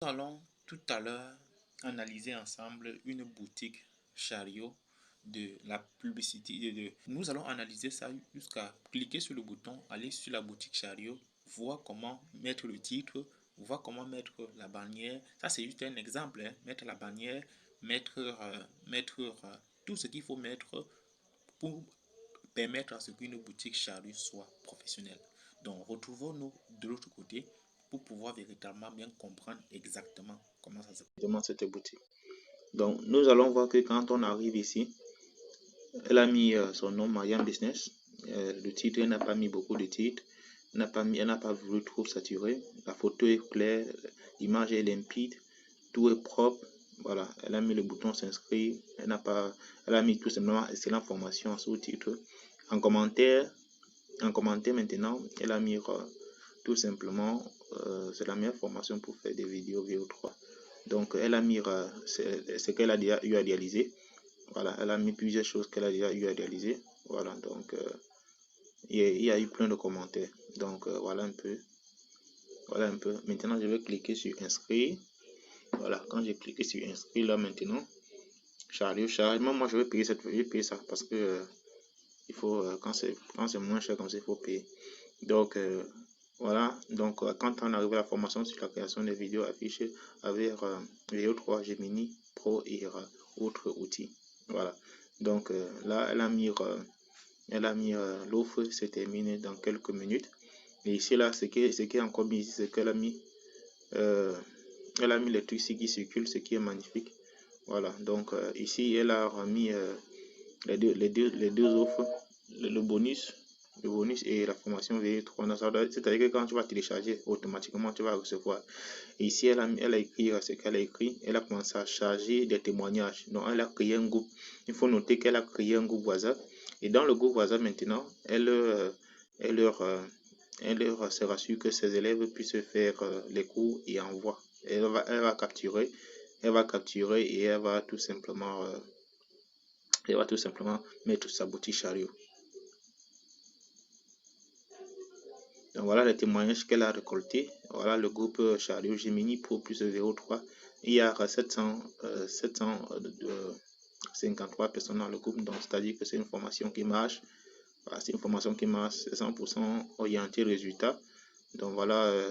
Nous allons tout à l'heure analyser ensemble une boutique Chariot de la publicité. Nous allons analyser ça jusqu'à cliquer sur le bouton, aller sur la boutique Chariot, voir comment mettre le titre, voir comment mettre la bannière. Ça, c'est juste un exemple, hein. Mettre la bannière, mettre tout ce qu'il faut mettre pour permettre à ce qu'une boutique Chariot soit professionnelle. Donc, retrouvons-nous de l'autre côté pour pouvoir véritablement bien comprendre exactement comment ça se passe cette boutique. Donc, nous allons voir que quand on arrive ici, elle a mis son nom Marianne Business. Le titre, elle n'a pas mis beaucoup de titres. Elle n'a pas voulu trop saturer. La photo est claire, l'image est limpide, tout est propre. Voilà, elle a mis le bouton s'inscrire. Elle a mis tout simplement excellente formation sous-titre. En commentaire maintenant, elle a mis tout simplement, c'est la meilleure formation pour faire des vidéos VO3. Donc, elle a mis ce qu'elle a déjà eu à réaliser. Voilà, elle a mis plusieurs choses qu'elle a déjà eu à réaliser. Voilà, donc, il y a eu plein de commentaires. Donc, voilà un peu. Voilà un peu. Maintenant, je vais cliquer sur inscrire. Voilà, quand j'ai cliqué sur inscrire, là, maintenant, Chariot. Moi, je vais payer ça parce que il faut, quand c'est moins cher comme ça, il faut payer. Donc, voilà, donc quand on arrive à la formation sur la création des vidéos affichées avec VO3, Gemini Pro et autres outils. Voilà, donc là, elle a mis l'offre, c'est terminé dans quelques minutes. Et ici, là, ce qui est encore mis ici, c'est qu'elle a mis, les trucs qui circulent, ce qui est magnifique. Voilà, donc ici, elle a remis les deux offres, le bonus et la formation VE3. C'est-à-dire que quand tu vas télécharger, automatiquement tu vas recevoir. Et ici, elle a écrit ce qu'elle a écrit. Elle a commencé à charger des témoignages. Donc, elle a créé un groupe. Il faut noter qu'elle a créé un groupe WhatsApp. Et dans le groupe WhatsApp, maintenant, elle leur se rassure que ses élèves puissent faire les cours et envoie. Elle va capturer et elle va tout simplement mettre sa boutique Chariot. Donc voilà les témoignages qu'elle a récoltés. Voilà le groupe Chariot Gemini Pro plus VO3. Il y a 753 personnes dans le groupe. Donc c'est-à-dire que c'est une formation qui marche. Voilà, c'est une formation qui marche, c'est 100% orienté résultat. Donc voilà,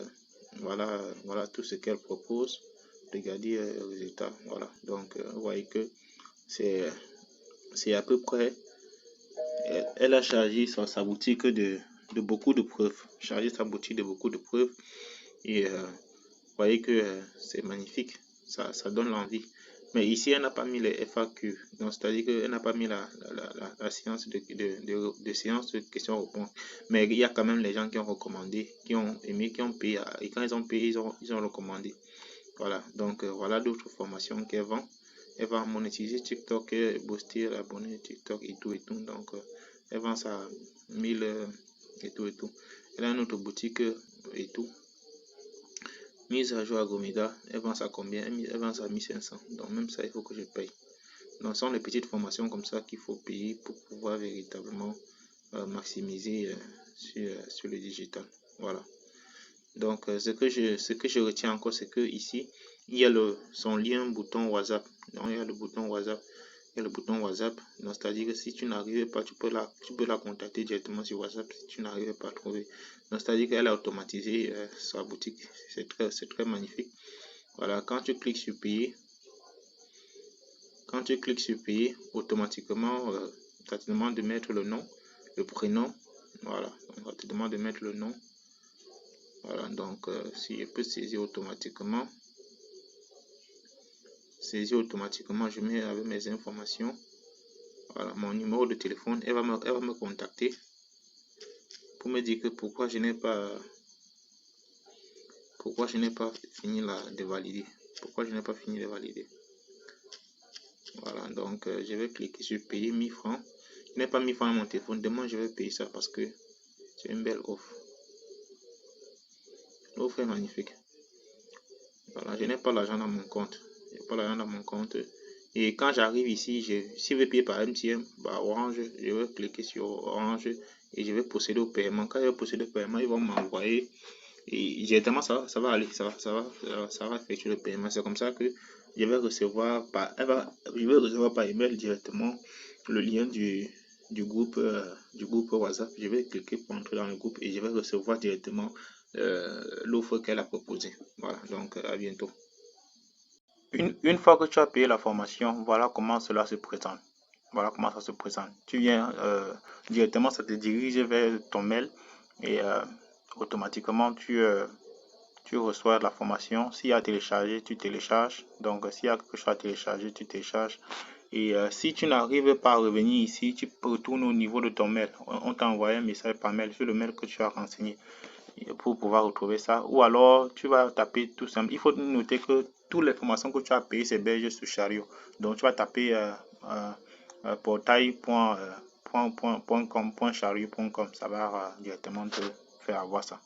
voilà tout ce qu'elle propose. Regardez le résultat. Voilà. Donc vous voyez que c'est à peu près. Elle a chargé sa boutique de beaucoup de preuves. Et vous voyez que c'est magnifique. Ça donne l'envie. Mais ici, elle n'a pas mis les FAQ. Donc, c'est-à-dire qu'elle n'a pas mis la séance de séance de questions-réponses. Mais il y a quand même les gens qui ont recommandé, qui ont aimé, qui ont payé. Et quand ils ont payé, ils ont recommandé. Voilà. Donc, voilà d'autres formations qu'elle vend. Elle va monétiser TikTok, booster l'abonné TikTok et tout. Donc, elle vend ça à 1000 et tout. Elle a une autre boutique et tout. Mise à jour à Gomida, elle vend ça combien? Elle vend ça à 1500. Donc, même ça, il faut que je paye. Donc, ce sont les petites formations comme ça qu'il faut payer pour pouvoir véritablement maximiser sur le digital. Voilà. Donc, ce que je retiens encore, c'est que ici, il y a son lien bouton WhatsApp. Donc, il y a le bouton WhatsApp. Donc, c'est-à-dire que si tu n'arrives pas, tu peux la contacter directement sur WhatsApp si tu n'arrives pas à trouver. Donc, c'est-à-dire qu'elle a automatisé sa boutique. C'est très magnifique. Voilà, quand tu cliques sur payer, automatiquement, ça te demande de mettre le nom, le prénom. Voilà, donc, ça te demande de mettre le nom. Voilà, donc si je peux saisir automatiquement, je mets avec mes informations. Voilà, mon numéro de téléphone. Elle va me contacter pour me dire que pourquoi je n'ai pas fini de valider. Voilà, donc je vais cliquer sur payer 1000 francs. Je n'ai pas 1000 francs à mon téléphone. Demain, je vais payer ça parce que c'est une belle offre. L'offre est magnifique. Voilà, je n'ai pas l'argent dans mon compte. Et quand j'arrive ici, si je veux payer par MTN, Orange, je vais cliquer sur Orange et je vais procéder au paiement. Quand je vais procéder au paiement, ils vont m'envoyer et directement ça va aller, ça va effectuer le paiement. C'est comme ça que je vais recevoir je vais recevoir par email directement le lien du groupe WhatsApp. Je vais cliquer pour entrer dans le groupe et je vais recevoir directement l'offre qu'elle a proposée. Voilà, donc à bientôt. Une fois que tu as payé la formation, voilà comment cela se présente. Voilà comment ça se présente. Tu viens directement, ça te dirige vers ton mail et automatiquement tu reçois la formation. S'il y a à télécharger, tu télécharges. Donc s'il y a quelque chose à télécharger, tu télécharges. Et si tu n'arrives pas à revenir ici, tu retournes au niveau de ton mail. On t'a envoyé un message par mail sur le mail que tu as renseigné pour pouvoir retrouver ça. Ou alors, tu vas taper tout simple. Il faut noter que toutes les formations que tu as payées s'hébergent sur Chariot. Donc, tu vas taper portail.chariot.com. Ça va directement te faire avoir ça.